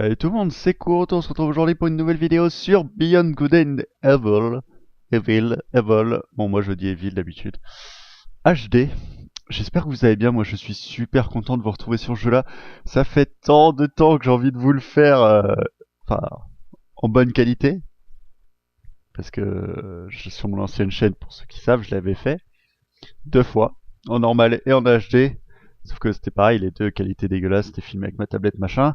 Salut tout le monde, c'est Kurt, on se retrouve aujourd'hui pour une nouvelle vidéo sur Beyond Good and Evil. Evil. Bon, moi je dis Evil d'habitude. HD. J'espère que vous allez bien, moi je suis super content de vous retrouver sur ce jeu-là. Ça fait tant de temps que j'ai envie de vous le faire, enfin, en bonne qualité. Parce que sur mon ancienne chaîne, pour ceux qui savent, je l'avais fait 2 fois, en normal et en HD. Sauf que c'était pareil, les deux qualités dégueulasses, c'était filmé avec ma tablette machin.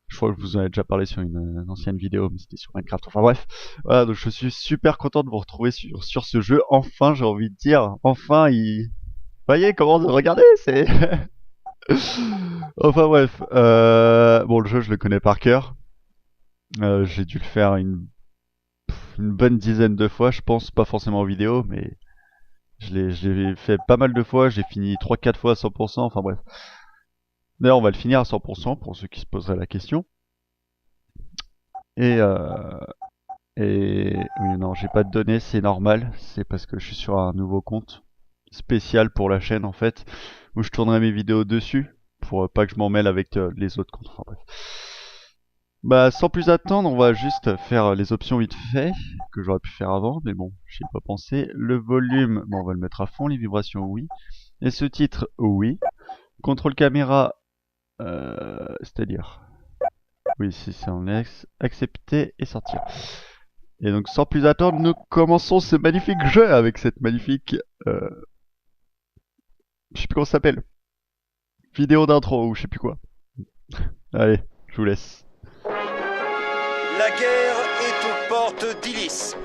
Je crois que je vous en ai déjà parlé sur une ancienne vidéo, mais c'était sur Minecraft. Enfin bref, voilà, donc je suis super content de vous retrouver sur ce jeu. Enfin, j'ai envie de dire, enfin, Vous voyez comment, regardez, c'est... Enfin bref, bon, le jeu, je le connais par cœur. J'ai dû le faire une bonne dizaine de fois, je pense, pas forcément en vidéo, mais je l'ai fait pas mal de fois, j'ai fini 3-4 fois à 100%, enfin bref. D'ailleurs, on va le finir à 100% pour ceux qui se poseraient la question. Et oui, non, j'ai pas de données, c'est normal. C'est parce que je suis sur un nouveau compte spécial pour la chaîne en fait, où je tournerai mes vidéos dessus pour pas que je m'en mêle avec les autres comptes. Enfin bref. Bah, sans plus attendre, on va juste faire les options vite fait que j'aurais pu faire avant, mais bon, j'y ai pas pensé. Le volume, bon, on va le mettre à fond. Les vibrations, oui. Et ce titre, oui. Contrôle caméra, c'est-à-dire, oui, si c'est en accepter et sortir. Et donc sans plus attendre, nous commençons ce magnifique jeu avec cette magnifique... je sais plus comment ça s'appelle. Vidéo d'intro ou je sais plus quoi. Allez, je vous laisse. La guerre est aux portes d'Ilis.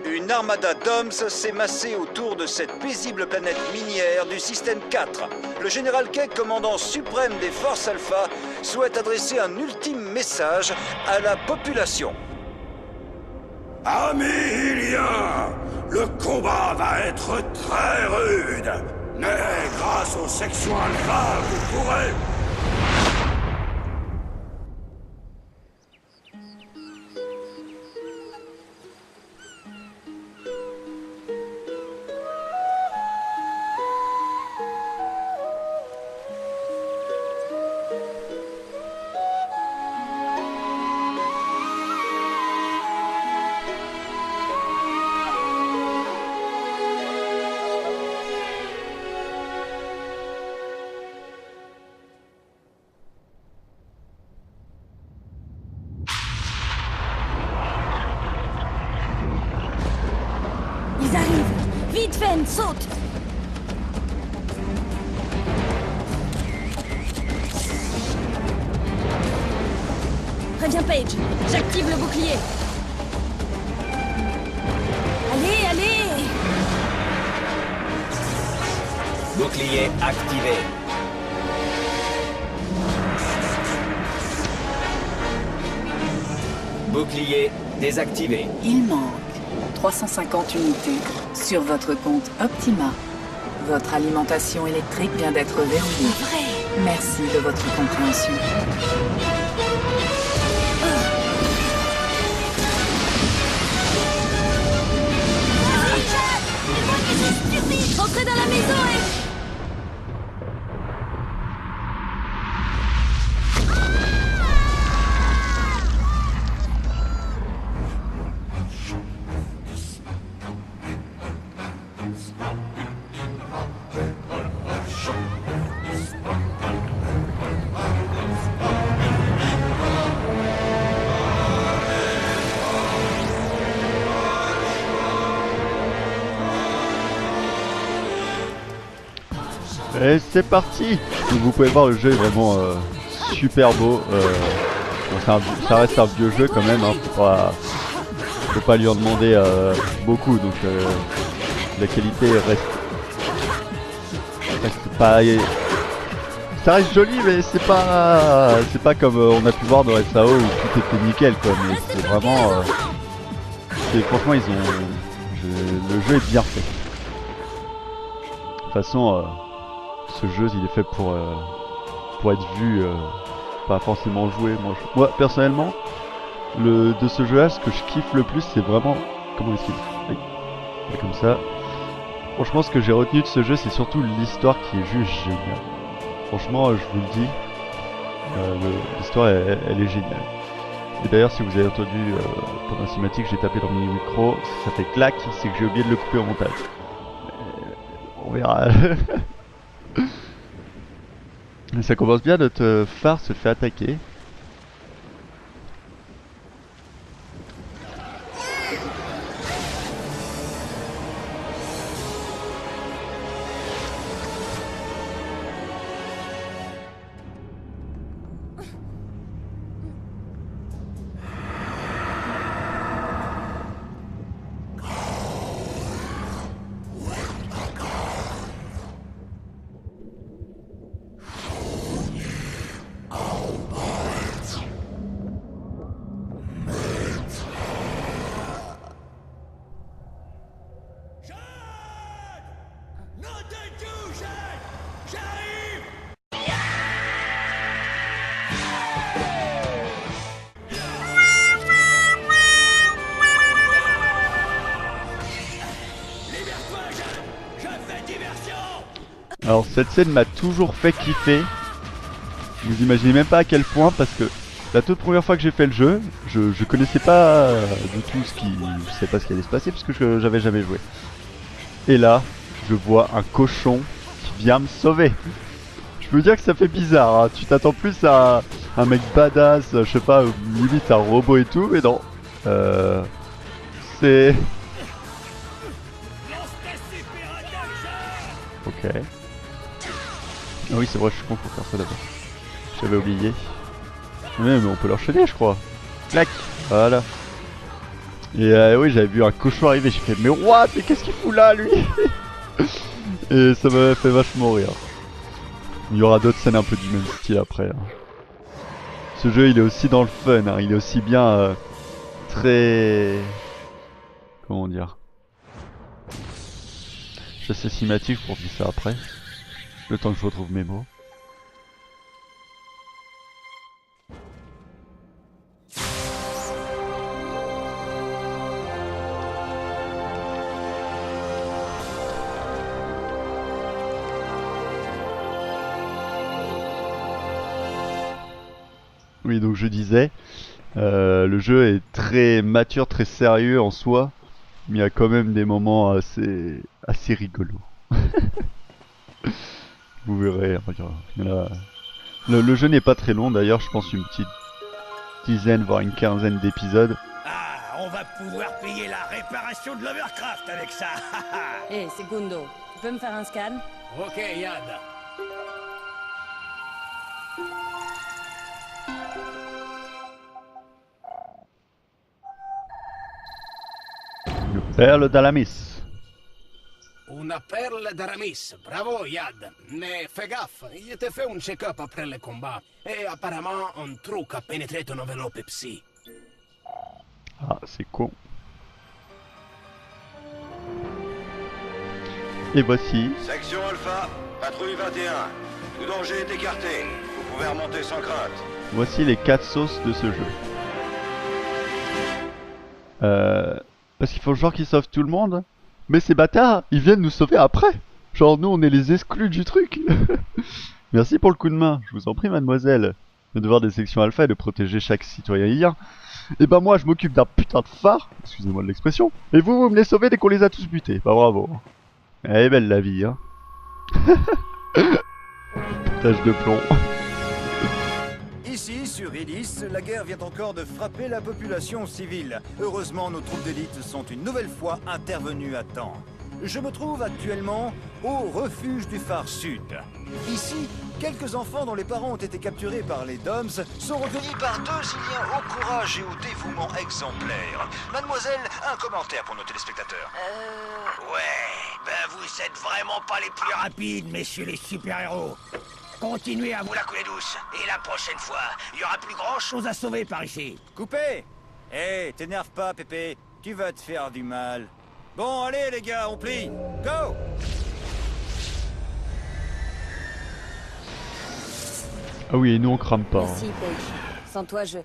Une armada d'hommes s'est massée autour de cette paisible planète minière du système 4. Le général Kek, commandant suprême des forces Alpha, souhaite adresser un ultime message à la population. Amis Iliens, le combat va être très rude. Mais grâce aux sections Alpha, vous pourrez... Ils arrivent! Vite, Fen, saute! Préviens Paige, j'active le bouclier. Allez, allez! Bouclier activé. Bouclier désactivé. Il manque 350 unités sur votre compte Optima. Votre alimentation électrique vient d'être verrouillée. Vrai! Merci de votre compréhension. Entrez dans la maison et... Et c'est parti. Donc, vous pouvez voir, le jeu est vraiment super beau. Bon, ça reste un vieux jeu quand même, hein, faut pas lui en demander beaucoup, donc la qualité reste pas... Ça reste joli, mais c'est pas comme on a pu voir dans SAO où tout était nickel quoi, mais c'est vraiment... franchement, le jeu est bien fait. De toute façon, ce jeu il est fait pour être vu, pas forcément joué. Moi personnellement, de ce jeu là, ce que je kiffe le plus, c'est vraiment... Comment est-ce qu'il fait comme ça. Franchement, ce que j'ai retenu de ce jeu, c'est surtout l'histoire qui est juste géniale. Franchement, je vous le dis, L'histoire elle est géniale. Et d'ailleurs si vous avez entendu pendant la cinématique j'ai tapé dans mon micro, ça fait clac, c'est que j'ai oublié de le couper au montage. On verra. Ça commence bien, notre phare se fait attaquer. Alors cette scène m'a toujours fait kiffer. Vous imaginez même pas à quel point, parce que la toute première fois que j'ai fait le jeu, je connaissais pas du tout ce qui... Je sais pas ce qui allait se passer parce que j'avais jamais joué. Et là, je vois un cochon qui vient me sauver. Je peux dire que ça fait bizarre, hein. Tu t'attends plus à un mec badass, je sais pas, limite un robot et tout, mais non. C'est... Ok. Ah oui c'est vrai, je suis con pour faire ça d'abord. J'avais oublié. Mais on peut l'enchaîner je crois. Clac. Voilà. Et oui j'avais vu un cochon arriver, j'ai fait mais what, mais qu'est-ce qu'il fout là lui. Et ça m'avait fait vachement rire. Il y aura d'autres scènes un peu du même style après. Hein. Ce jeu il est aussi dans le fun, hein. Il est aussi bien très... Comment dire, je suis assez cinématique pour dire ça après. Le temps que je retrouve mes mots. Oui donc je disais, le jeu est très mature, très sérieux en soi. Mais il y a quand même des moments assez rigolos. Vous verrez, il y en a... le jeu n'est pas très long d'ailleurs, je pense une petite dizaine voire une quinzaine d'épisodes. Ah, on va pouvoir payer la réparation de l'Overcraft avec ça. Hé, Segundo, tu peux me faire un scan? Ok, Yad. Une perle d'Alamis. Una perla d'Aramis, bravo Yad. Mais fais gaffe, il te fait un check-up après le combat. Et apparemment, un truc a pénétré ton enveloppe psy. Ah, c'est con. Et voici. Section Alpha, patrouille 21. Tout danger est écarté. Vous pouvez remonter sans crainte. Voici les 4 sauces de ce jeu. Parce qu'il faut genre qu'ils sauvent tout le monde. Mais ces bâtards, ils viennent nous sauver après. Genre nous on est les exclus du truc. Merci pour le coup de main, je vous en prie mademoiselle. Le devoir des sections alpha est de protéger chaque citoyen. Et ben moi je m'occupe d'un putain de phare, excusez-moi de l'expression. Et vous me les sauvez dès qu'on les a tous butés, bah bravo. Elle est belle la vie hein. Tâche de plomb. Ici, sur Illis, la guerre vient encore de frapper la population civile. Heureusement, nos troupes d'élite sont une nouvelle fois intervenues à temps. Je me trouve actuellement au refuge du phare sud. Ici, quelques enfants dont les parents ont été capturés par les Doms sont recueillis par 2 Iliens au courage et au dévouement exemplaire. Mademoiselle, un commentaire pour nos téléspectateurs. Ouais, ben vous êtes vraiment pas les plus rapides, messieurs les super-héros. Continuez à vous la couler douce, et la prochaine fois, il y aura plus grand chose à sauver par ici. Coupé. Hé, t'énerve pas, Pépé. Tu vas te faire du mal. Bon, allez les gars, on plie. Go! Ah oui, et nous on crame pas. Merci, Paige. Sans toi, je...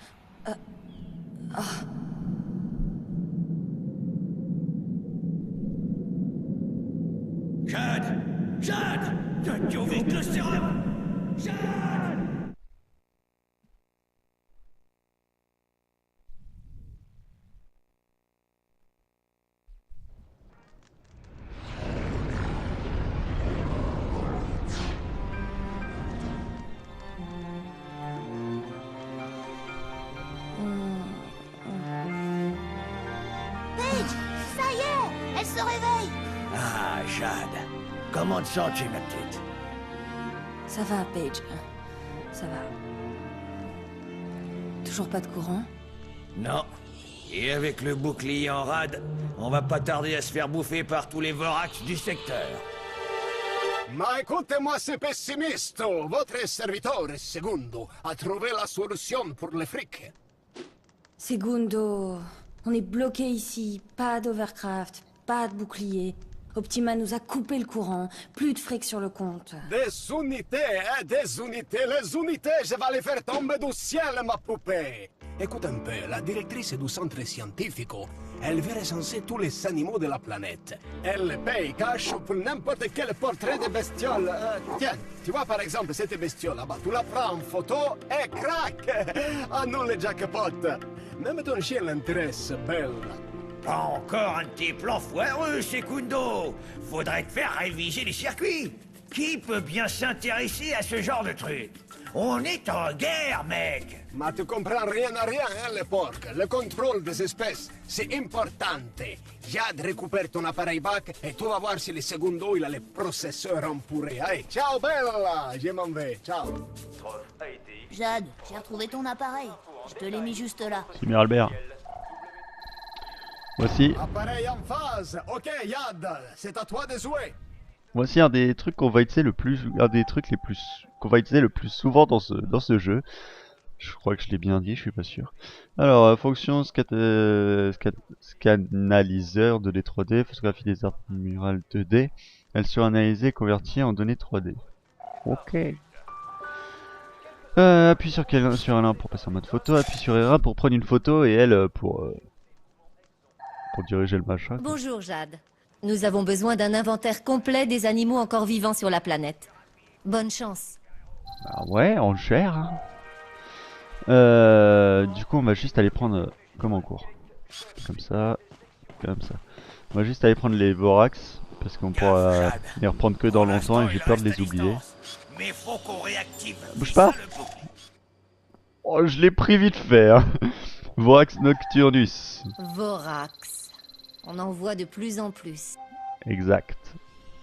Jade! Jade! Tu ouvres le sérum! Jade! Jade. Comment te sens-tu, ma petite? Ça va, Paige. Ça va. Toujours pas de courant? Non. Et avec le bouclier en rade, on va pas tarder à se faire bouffer par tous les vorax du secteur. Ma écoutez-moi, c'est pessimiste. Votre serviteur, Segundo, a trouvé la solution pour les frics. Segundo, on est bloqué ici. Pas d'Overcraft, pas de bouclier. Optima nous a coupé le courant. Plus de fric sur le compte. Des unités, hein, des unités. Les unités, je vais les faire tomber du ciel, ma poupée. Écoute un peu, la directrice du centre scientifique, elle veut recenser tous les animaux de la planète. Elle paye cash pour n'importe quel portrait de bestiole. Tiens, tu vois par exemple cette bestiole là-bas, tu la prends en photo et crac. À nous le jackpot. Même ton chien l'intéresse, belle. Pas encore un de tes plans foireux, Secundo. Faudrait te faire réviser les circuits. Qui peut bien s'intéresser à ce genre de truc? On est en guerre, mec. Mais tu comprends rien à rien, hein, les porcs. Le contrôle des espèces, c'est important. Jade récupère ton appareil bac et tu vas voir si le Segundo, il a les processeurs empourrés. Allez, ciao, bella. Je m'en vais, ciao. Jade, j'ai retrouvé ton appareil. Je te l'ai mis juste là. C'est Albert. Voici. Appareil en phase. Ok, Jade, c'est à toi de jouer. Voici un des trucs qu'on va utiliser le plus, qu'on va utiliser le plus souvent dans ce jeu. Je crois que je l'ai bien dit, je suis pas sûr. Alors, fonction scanaliseur de D3D, photographie des arbres murales 2D. Elle sera analysée et convertie en données 3D. Ok. Appuie sur L1 pour passer en mode photo, appuie sur R1 pour prendre une photo et L pour diriger le machin. Bonjour Jade. Nous avons besoin d'un inventaire complet des animaux encore vivants sur la planète. Bonne chance. Ah ouais, on le gère. Hein. Du coup, on va juste aller prendre comme en cours. Comme ça, comme ça. On va juste aller prendre les Vorax parce qu'on pourra les reprendre que dans longtemps et j'ai peur de les oublier. Mais faut qu'on réactive. Bouge pas. Oh, je l'ai pris vite fait. Hein. Vorax Nocturnus. Vorax. On en voit de plus en plus. Exact.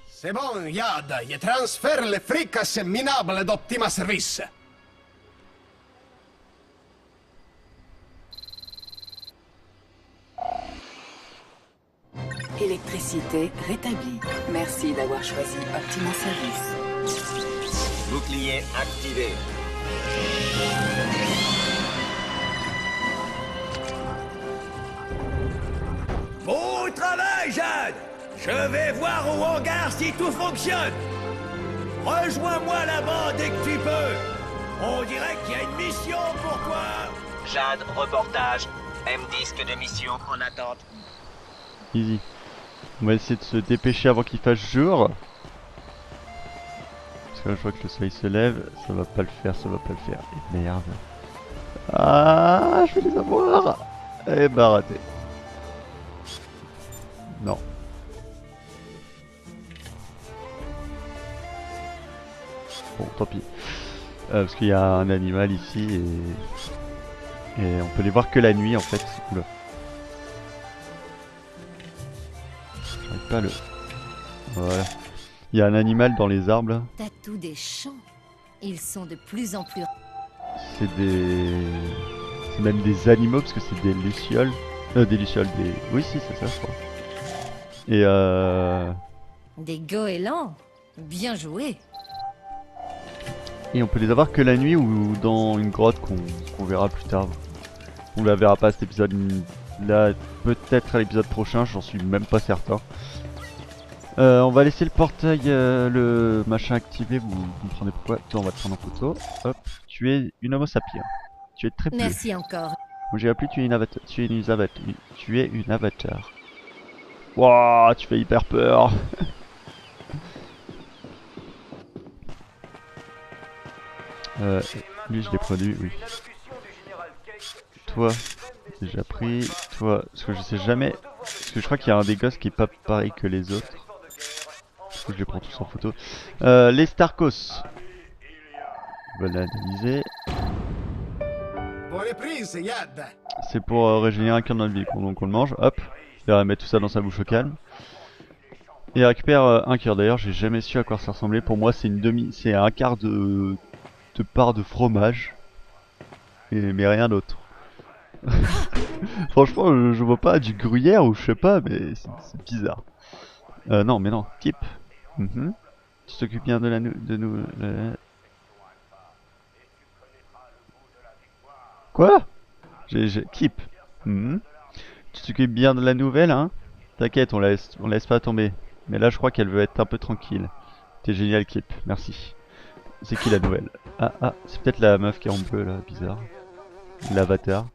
C'est bon, Jade, je transfère les frics à ces minables d'Optima Service. Électricité rétablie. Merci d'avoir choisi Optima Service. Bouclier activé. Bon travail, Jade. Je vais voir au hangar si tout fonctionne. Rejoins-moi là-bas dès que tu peux. On dirait qu'il y a une mission pour toi. Jade, reportage. M-disque de mission en attente. Easy. On va essayer de se dépêcher avant qu'il fasse jour. Parce que là, je vois que le soleil se lève. Ça va pas le faire, ça va pas le faire. Et merde. Ah, je vais les avoir. Eh bah raté. Non. Bon, tant pis. Parce qu'il y a un animal ici et on peut les voir que la nuit en fait. Oula. J'arrive pas à le... Voilà. Il y a un animal dans les arbres là. T'as tout des champs. Ils sont de plus en plus... C'est même des animaux parce que c'est des lucioles. Des lucioles, des... Oui si c'est ça je crois. Et Des goélands. Bien joué. Et on peut les avoir que la nuit ou dans une grotte qu'on verra plus tard. On la verra pas cet épisode là, peut-être à l'épisode prochain, j'en suis même pas certain. On va laisser le portail, le machin activé, vous comprenez pourquoi. Toi, on va te prendre en photo. Hop, tu es une homo sapiens. Tu es très peu. Merci encore. Moi j'ai appelé, tu es une avatar. Tu es une avatar. Wouah, tu fais hyper peur. Lui je l'ai produit, oui. Toi, déjà pris. Toi, parce que je sais jamais. Parce que je crois qu'il y a un des gosses qui est pas pareil que les autres. Du coup je les prends tous en photo. Les Starkos. On va l'analyser. Bonne prise, Jade. C'est pour régénérer un cœur dans le vie. Donc on le mange, hop. Il va mettre tout ça dans sa bouche au calme. Et récupère un cœur. D'ailleurs, j'ai jamais su à quoi ça ressemblait. Pour moi, c'est c'est un quart de part de fromage. Mais rien d'autre. Franchement, je vois pas du gruyère ou je sais pas, mais c'est bizarre. Non, mais non. Type. Tu t'occupes bien de nous. Quoi? Keep. Tu t'occupes bien de la nouvelle, hein? T'inquiète, on laisse pas tomber. Mais là, je crois qu'elle veut être un peu tranquille. T'es génial, Keep. Merci. C'est qui la nouvelle? Ah, c'est peut-être la meuf qui est en bleu, là. Bizarre. L'avatar.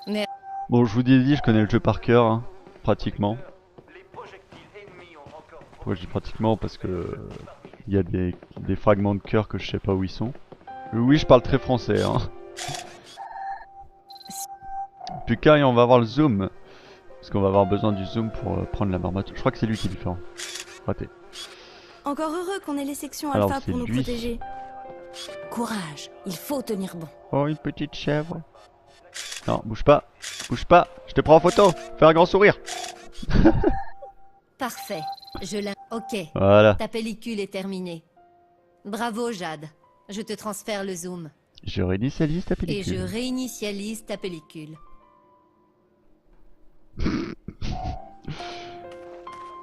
Mais... Bon, je vous ai dit, je connais le jeu par cœur, hein, pratiquement. Pourquoi je dis pratiquement? Parce que il y a des fragments de cœur que je sais pas où ils sont. Oui, je parle très français, hein. Puis quand on va avoir le zoom. Parce qu'on va avoir besoin du zoom pour prendre la marmotte. Je crois que c'est lui qui est différent. Raté. Encore heureux qu'on ait les sections Alors, alpha c'est pour nous lui. protéger. Courage, il faut tenir bon. Oh, une petite chèvre. Non, bouge pas. Bouge pas. Je te prends en photo. Fais un grand sourire. Parfait. Je l'ai... Ok. Voilà. Ta pellicule est terminée. Bravo, Jade. Je te transfère le zoom. Je réinitialise ta Et pellicule. je réinitialise ta pellicule.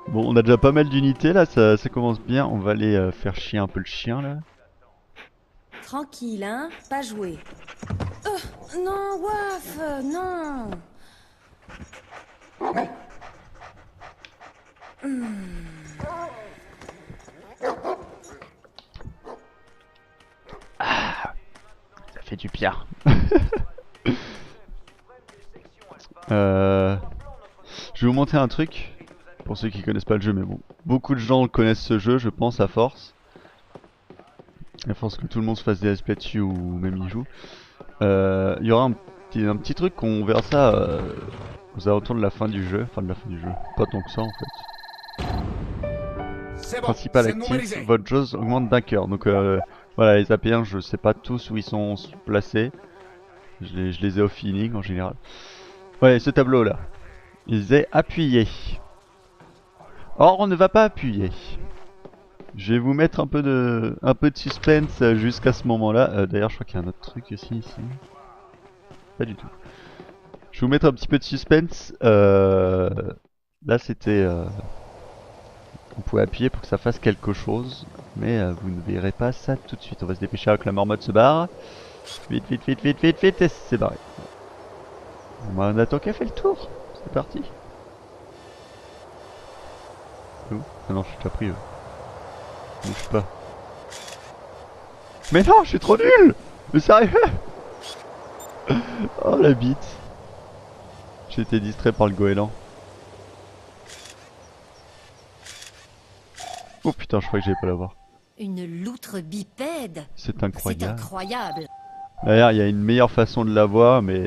Bon, on a déjà pas mal d'unités là, ça commence bien. On va aller faire chier un peu le chien là. Tranquille, hein, pas jouer. Non, Waf, non. Ça fait du bien. Je vais vous montrer un truc. Pour ceux qui connaissent pas le jeu, mais bon. Beaucoup de gens connaissent ce jeu, je pense, à force. À force que tout le monde se fasse des SP dessus ou même y joue. Il y aura un petit truc qu'on verra ça aux alentours de la fin du jeu. Enfin de la fin du jeu. Pas tant que ça en fait. C'est bon, Principal c'est actif, numérisé. votre jauge augmente d'un cœur. Donc voilà, les AP1, je sais pas tous où ils sont placés. Je les ai au feeling en général. Ouais, ce tableau là. Il disait appuyer. Or, on ne va pas appuyer. Je vais vous mettre un peu de suspense jusqu'à ce moment-là. D'ailleurs, je crois qu'il y a un autre truc aussi ici. Pas du tout. Je vais vous mettre un petit peu de suspense. Là, c'était... on pouvait appuyer pour que ça fasse quelque chose. Mais vous ne verrez pas ça tout de suite. On va se dépêcher avec la marmotte se barre. Vite, vite, vite, vite, vite, vite. Et c'est barré. On attend qu'elle fait le tour. C'est parti. Où? Ah non, je suis déjà pris. Bouge pas. Mais non, je suis trop nul! Mais sérieux? Oh la bite. J'ai été distrait par le goéland. Oh putain, je croyais que j'allais pas l'avoir. Une loutre bipède. C'est C'est incroyable. incroyable. D'ailleurs, il y a une meilleure façon de l'avoir, mais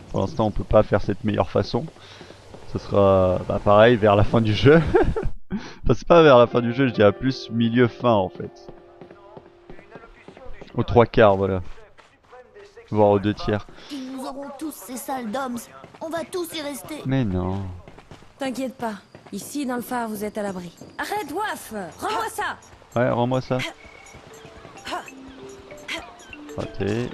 pour l'instant, on peut pas faire cette meilleure façon. Ce sera pareil vers la fin du jeu. Enfin, c'est pas vers la fin du jeu, je dirais plus milieu-fin en fait. Aux 3/4, voilà. Voire aux 2/3. Ils nous auront tous ces sales d'hommes. On va tous y rester. Mais non. T'inquiète pas, ici dans le phare vous êtes à l'abri. Arrête, Waf, rends-moi ça. Ouais, rends-moi ça. Raté.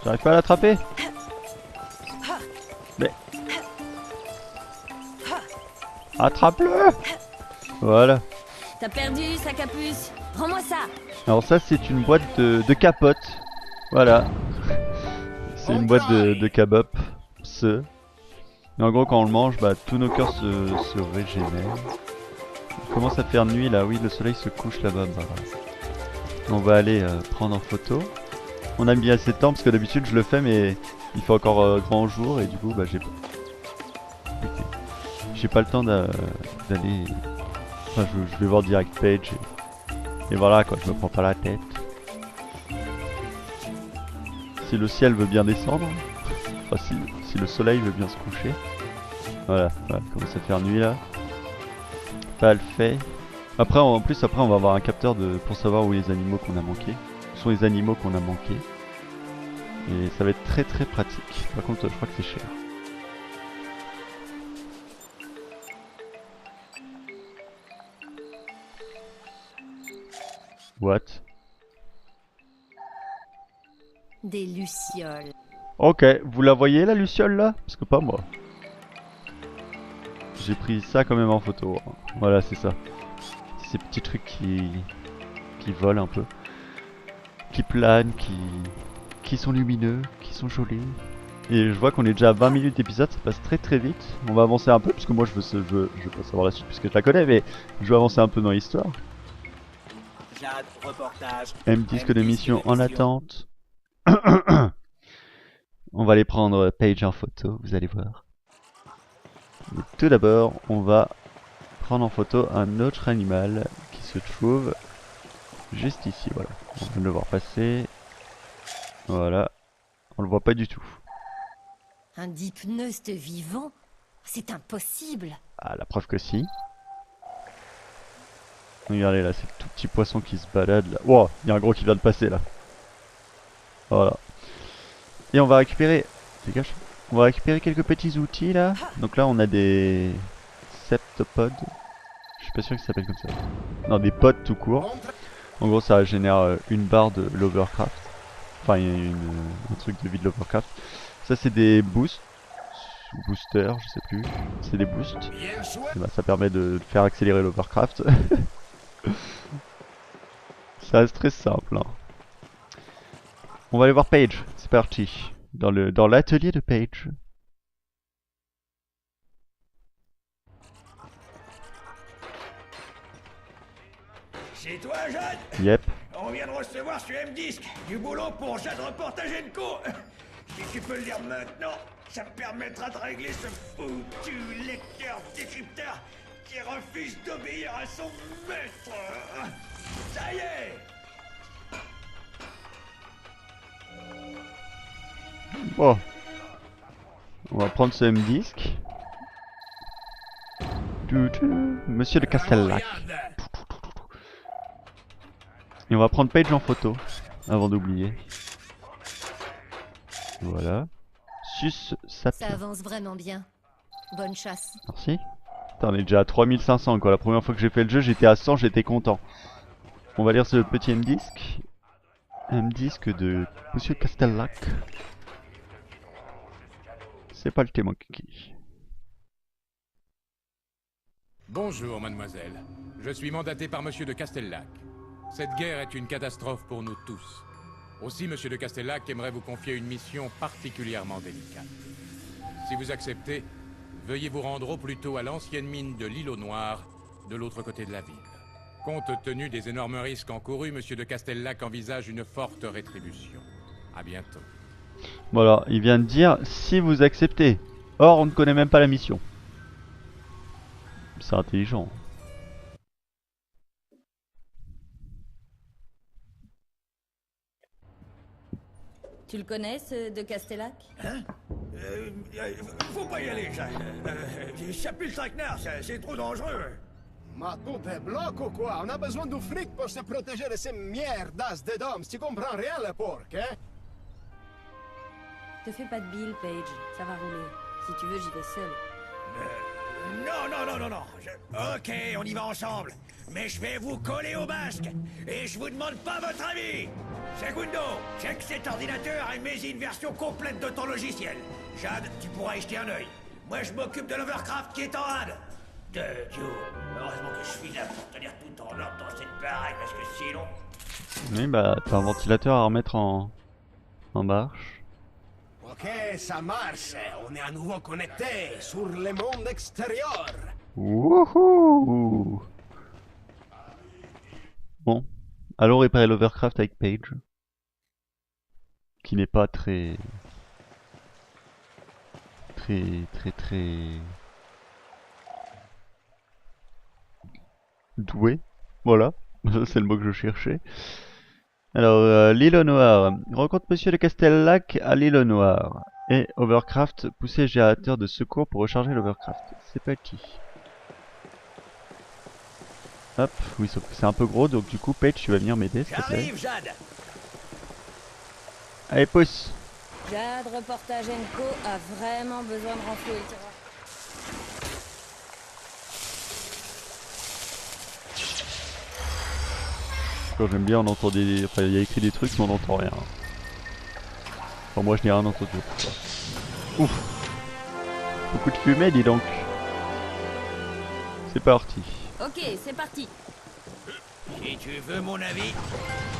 J'arrive pas à l'attraper. Mais... attrape-le. Voilà. T'as perdu sa capuce. Rends-moi ça. Alors ça c'est une boîte de capote. Voilà. C'est une boîte de kabop. Et en gros quand on le mange, tous nos cœurs se régénèrent. Il commence à faire nuit là, oui le soleil se couche là-bas. On va aller prendre en photo. On a mis assez de temps parce que d'habitude je le fais mais il fait encore grand jour et du coup j'ai pas le temps d'aller... Enfin je vais voir direct page et voilà quoi, je me prends pas la tête. Si le ciel veut bien descendre, enfin si le soleil veut bien se coucher. Voilà, commence à faire nuit là. Pas le fait. Après en plus on va avoir un capteur pour savoir où les animaux qu'on a manqué. Où sont les animaux qu'on a manqué. Et ça va être très très pratique. Par contre je crois que c'est cher. What? Des lucioles. Ok, vous la voyez la luciole là? Parce que pas moi. J'ai pris ça quand même en photo. Voilà, c'est ça. Ces petits trucs qui volent un peu. Qui planent, qui sont lumineux, qui sont jolis. Et je vois qu'on est déjà à 20 minutes d'épisode, ça passe très très vite. On va avancer un peu, parce que moi je veux pas savoir la suite puisque je la connais, mais je veux avancer un peu dans l'histoire. Jade, reportage. Disque de mission en attente. On va aller prendre Paige en photo, vous allez voir. Mais tout d'abord, on va prendre en photo un autre animal qui se trouve juste ici, voilà. On vient de le voir passer. Voilà. On le voit pas du tout. Un dipneust vivant? C'est impossible. Ah, la preuve que si. Regardez là, c'est le tout petit poisson qui se balade là. Wow, il y a un gros qui vient de passer là. Voilà. Et on va récupérer... Dégage. On va récupérer quelques petits outils là. Donc là on a des... septopodes. Je suis pas sûr que ça s'appelle comme ça. Non, des pods tout court. En gros ça génère une barre de l'Overcraft. Enfin il y a un truc de vie de l'Overcraft. Ça c'est des boosts. Ou boosters, je sais plus. C'est des boosts. Et bah, ça permet de faire accélérer l'Overcraft. Ça reste très simple. Hein. On va aller voir Paige. C'est parti. Dans l'atelier de Paige. C'est toi, Jade? Yep. On vient de recevoir sur M-Disc du boulot pour Jade Reportage Co. Si tu peux le lire maintenant, ça me permettra de régler ce foutu lecteur-décrypteur qui refuse d'obéir à son maître. Ça y est! Bon. On va prendre ce M-Disc. Monsieur de Castellac. Et on va prendre Paige en photo. Avant d'oublier. Voilà. Sus Sapien. Ça avance vraiment bien. Bonne chasse. Merci. Putain, on est déjà à 3500 quoi. La première fois que j'ai fait le jeu, j'étais à 100, j'étais content. On va lire ce petit M-Disc. M-Disc de Monsieur Castellac. C'est pas le témoin qui. Bonjour, mademoiselle. Je suis mandaté par Monsieur de Castellac. Cette guerre est une catastrophe pour nous tous. Aussi, Monsieur de Castellac aimerait vous confier une mission particulièrement délicate. Si vous acceptez, veuillez vous rendre au plus tôt à l'ancienne mine de l'îlot Noir, de l'autre côté de la ville. Compte tenu des énormes risques encourus, Monsieur de Castellac envisage une forte rétribution. À bientôt. Voilà, il vient de dire si vous acceptez. Or, on ne connaît même pas la mission. C'est intelligent. Tu le connais, ce de Castellac? Hein? Faut pas y aller, Jade. Ça pue le traquenard, c'est trop dangereux. Ma tout est bloc ou quoi? On a besoin du fric pour se protéger de ces merdas de Doms. Tu comprends rien, le porc, hein? Te fais pas de bile, Paige. Ça va rouler. Si tu veux, j'y vais seul. Non. Ok, on y va ensemble. Mais je vais vous coller au masque. Et je vous demande pas votre avis. Segundo, check cet ordinateur et mets-y une version complète de ton logiciel. Jade, tu pourras y jeter un œil. Moi, je m'occupe de l'Overcraft qui est en rade. De Dieu. Heureusement que je suis là pour tenir tout en ordre dans cette baraque, parce que sinon... Oui, bah, t'as un ventilateur à remettre en marche. Ok, ça marche. On est à nouveau connecté sur le monde extérieur. Wouhou! Bon, allons réparer l'Overcraft avec Paige. Qui n'est pas très doué. Voilà, c'est le mot que je cherchais. Alors, l'îlot Noir. Rencontre Monsieur de Castellac à l'îlot Noir. Et Overcraft, poussez le générateur de secours pour recharger l'Overcraft. C'est parti. Hop, oui, sauf que c'est un peu gros, donc du coup, Paige, tu vas venir m'aider, s'il te plaît. J'arrive, Jade. Allez, pousse. Jade Reportage Co a vraiment besoin de renflouer le tiroir. quand j'aime bien, on entend des... Enfin, il y a écrit des trucs, mais on n'entend rien. Enfin, moi, je n'ai rien entendu. Ouf. Beaucoup de fumée, dis donc. C'est parti. Ok, c'est parti. Si tu veux mon avis,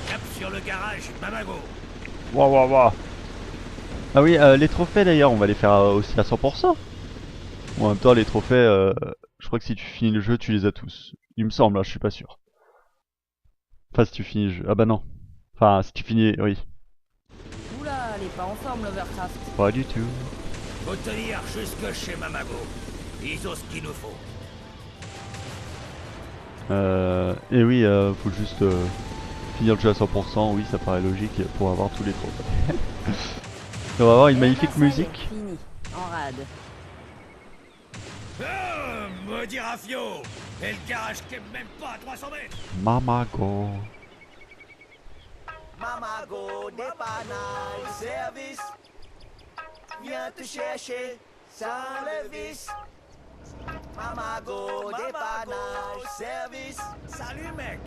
cap sur le garage Mamago. Waouh, waouh, waouh. Ah oui, les trophées d'ailleurs, on va les faire aussi à 100%. Bon, en même temps, les trophées, je crois que si tu finis le jeu, tu les as tous. Il me semble, hein, je suis pas sûr. Enfin, si tu finis le jeu. Ah bah non. Enfin, si tu finis, oui. Oula, elle est pas en forme, l'Overcraft. Pas du tout. Faut tenir jusque chez Mamago. Ils ont ce qu'il nous faut. Et oui, faut juste finir le jeu à 100%, oui, ça paraît logique pour avoir tous les trophées. On va avoir une magnifique musique. Fini, en rade. Oh, maudit Rafio. Et le garage qui est même pas à 300 mètres. Mamago. Mamago, dépannage, service. Viens te chercher, sans le vice. Mamago, dépannage, service. Salut mec.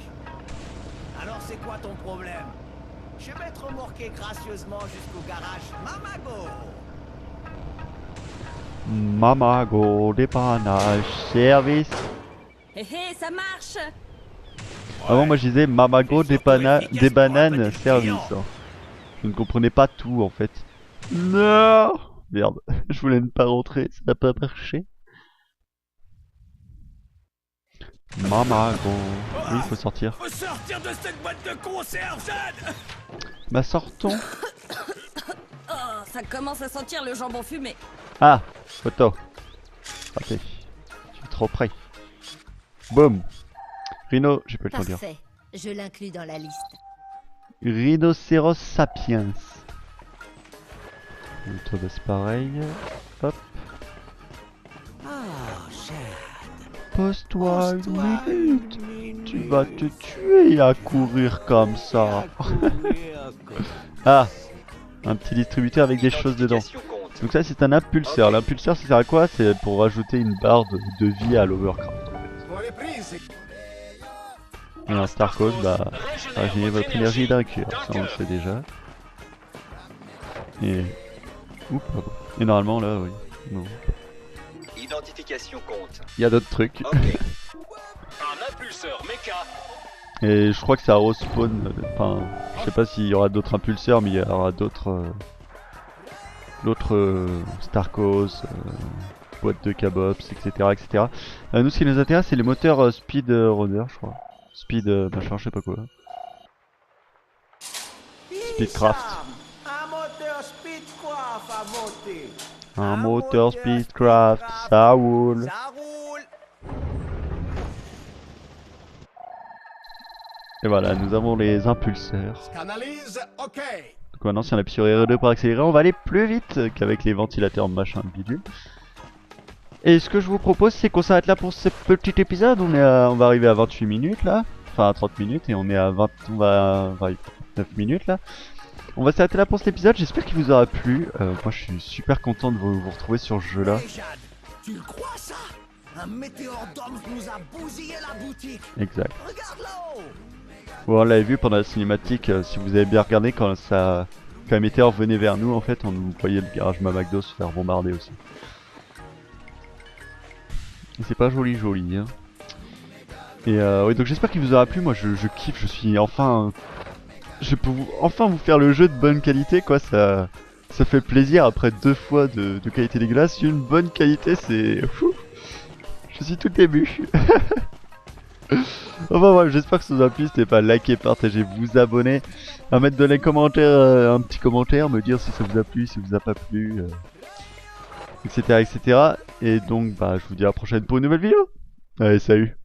Alors c'est quoi ton problème? Je vais te remorquer gracieusement jusqu'au garage Mamago. Mamago, dépannage, service. Hé hé, ça marche. Avant, moi je disais Mamago, des bananes, service. Je ne comprenais pas tout en fait. Non. Merde, je voulais ne pas rentrer, ça n'a pas marché. Mamago. Oui, il faut sortir. Faut sortir de cette boîte de conserve, Jeanne. Bah sortons. Oh, ça commence à sentir le jambon fumé. Ah, photo. Raté. Je suis trop près. Boum. Rhino, j'ai pas le temps de dire. Parfait, je l'inclus dans la liste. Rhinocéros sapiens. Le tour de c'est pareil. Hop. Oh, Jeanne. Pose-toi une minute. Tu vas te tuer à courir comme ça. Ah, un petit distributeur avec des choses dedans. Donc ça c'est un impulseur. L'impulseur ça sert à quoi? C'est pour rajouter une barre de vie à l'Overcraft. Et un Starcos, bah, régénérer votre énergie d'un cœur. Ça on le sait déjà. Et... Oups, pardon. Et normalement là, oui. Non. Identification compte. Il y a d'autres trucs. Okay. Un impulseur méca. Et je crois que ça respawn. Enfin, je sais pas s'il y aura d'autres impulseurs, mais il y aura d'autres. D'autres Starcos, boîtes de Cabops, etc. etc. Nous, ce qui nous intéresse, c'est les moteurs Speed Runner, je crois. Speed machin, je sais pas quoi. Speedcraft. Un moteur Speedcraft à monter. Un moteur Speedcraft, ça roule. Ça roule. Et voilà, nous avons les impulseurs. Canalise, ok. Donc maintenant, si on appuie sur R2 pour accélérer, on va aller plus vite qu'avec les ventilateurs machin bidule. Et ce que je vous propose, c'est qu'on s'arrête là pour ce petit épisode. On va arriver à 28 minutes là, enfin à 30 minutes, et on est à 29 minutes là. On va s'arrêter là pour cet épisode. J'espère qu'il vous aura plu. Moi, je suis super content de vous retrouver sur ce jeu-là. Hey, Jeanne, tu le crois ça? Un météore d'hommes nous a bousillé la boutique. Exact. Regarde là-haut. Bon, on l'avait vu pendant la cinématique. Si vous avez bien regardé, quand un météore venait vers nous, en fait, on voyait le garage Mamago se faire bombarder aussi. Et c'est pas joli, joli. Hein. Et oui, donc j'espère qu'il vous aura plu. Moi, je kiffe. Je suis enfin. Je peux enfin vous faire le jeu de bonne qualité, quoi. Ça fait plaisir après 2 fois de qualité dégueulasse. Une bonne qualité, c'est fou. Je suis tout ému. Enfin voilà, j'espère que ça vous a plu. N'hésitez pas à liker, partager, vous abonner, à mettre dans les commentaires un petit commentaire, me dire si ça vous a plu, si ça vous a pas plu, etc., etc. Et donc, bah, je vous dis à la prochaine pour une nouvelle vidéo. Allez, salut.